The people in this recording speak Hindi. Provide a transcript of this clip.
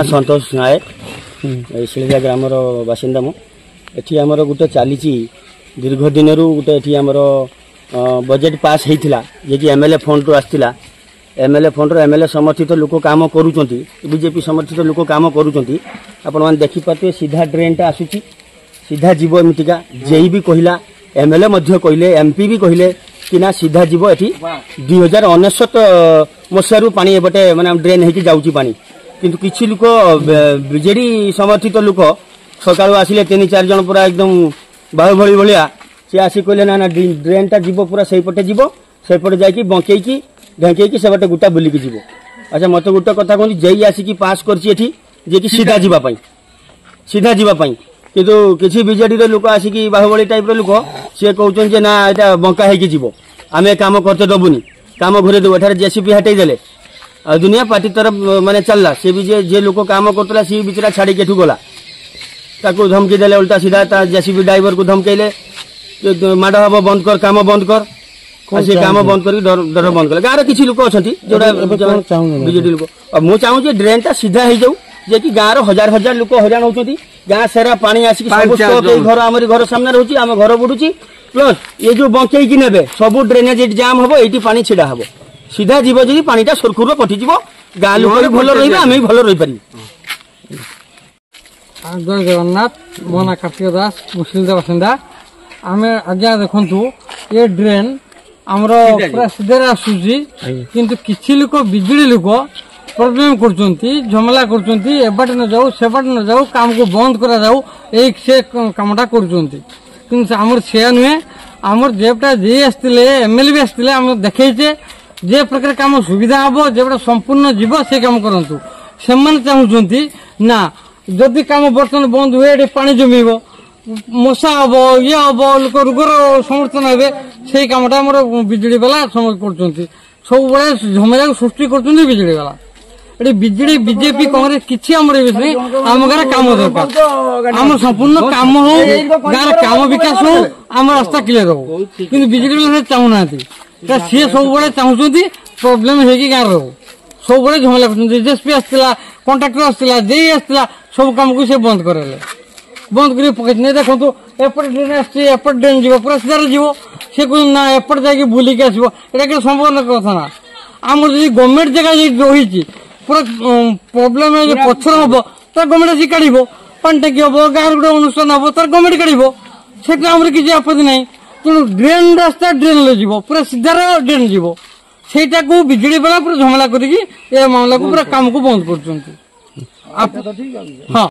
संतोष नायक शिलिया ग्राम बासिंदा मुझे आमर गोटे चली दीर्घ दिन गोटे आमर बजेट पास होता जे कि एमएलए फंड रु आसला एमएलए फंड एमएलए समर्थित लोक काम करुँच बीजेपी समर्थित लोक काम करुँच आपण मैंने देखिपे सीधा ड्रेन टा आसूची सीधा जीव एमतीका जेई भी कहला एमएलए कहले एमपी भी कहले कि ना सीधा जीव ये 2099 मसीह पानी एपटे माने ड्रेन होगी जाऊँगी पानी किंतु किसी लोक बीजेडी समर्थित लोक सकाल आसिले 3-4 जन पूरा एकदम बाहुबली भाया सी आसी कहले ना ना ड्रेन टा जीव पूरा से पटे जीव से पटे जाकि बंकई ढेंकई से बाटे गोटा बुलिकी जीव। अच्छा मत गोटे कथा कहूँ जेई आसिकी पास करछि जे कि सीधा जीवाई किंतु किसी बीजेडी लोक आसिकी बाहुबली टाइप लोक सी कहते ना यहाँ बंका होगी जीव आम काम करते दबुनी काम घूरे देव एठार जेसीपी हटई देले दुनिया पार्टी तरफ माने चलला सी भी जे लोक काम करता सी बिचरा छाड़ी केठू गला ताकू धमकी देले उल्टा सीधा जेसीबी ड्राइवर को धमकेले माड़ हम बंद कर काम बंद कर से काम बंद कर डर बंद कर गाँव किसी लोक अच्छा बीजेडी लोक मुझे चाहूँ ड्रेन टा सीधा हो जाऊ जे कि गाँव हजार हजार लोक हईराण होती गाँ सारा पानी आसिक घर आम घर सामने रोचे आम घर बुड़ूची प्लस ये जो बंकई ने सब ड्रेनेज जाम हम ये पानी छिड़ा हम सीधा जीव जी पानीटा सुरखुर कटिज गाँ लोक भी भल रही आम भी भल रही पार। जय जगन्नाथ मो ना कार्तिक दास मुस्लिम बासिंदा आम आज्ञा देखु ये ड्रेन आमर पूरा सीधे आसूची किंतु किसी लोक बिजुली लोक प्रोब्लेम करमेला करपटे न जाऊ सेपटे न जाऊ काम को बंद करा जाऊ से कामटा करमर से नुहे आमर जेपटा जे आसते एमएलए भी आसते आम देखचे जे प्रकार काम सुविधा हम जेपटा संपूर्ण जीव से काम करूँ से चाहूँगी ना जदि काम बर्तमान बंद हुए पानी जमीब मशा हम ये हम लोक रोगर समर्थन हे से कामटा आम बिजुली वाला समय कर सब बड़े झमेला सृष्टि कर बिजुली वाला ये बिजेडी बीजेपी कांग्रेस किसी आम गाँव काम दरकार आम संपूर्ण काम हो गाँव काम विकास हो आम रास्ता क्लियर हो कि बिजेडी वाले चाहूना सी सब बड़े चाहूँगी प्रोब्लेम हो गाँव रो सब बड़े झमेला कर जेएसपी आसला कंट्राक्टर आसला जे आसला सब काम को से बंद करे बंद कर पकड़ देखो एपटे ड्रेन आसपट ड्रेन जीव पूरा सीधा जीव से ना एपटे जाकि बुलिकी आसो ये संभव कथा ना आम जी गवर्नमेंट जगह रही पूरा प्रोब्लेम पथर हम तो गवर्नमेंट आसिक काढ़ पानी टाकी हम गाँव गोटे अनुष्ठान हम तो गवर्नमेंट काढ़ से किसी आपत्ति ना तेणु ड्रेन रास्ता ड्रेन जीव पूरा सीधार ड्रेन जीव सेटा को बिजुली वाला पूरा झमेला करके मामला को पूरा काम को बंद कर। हाँ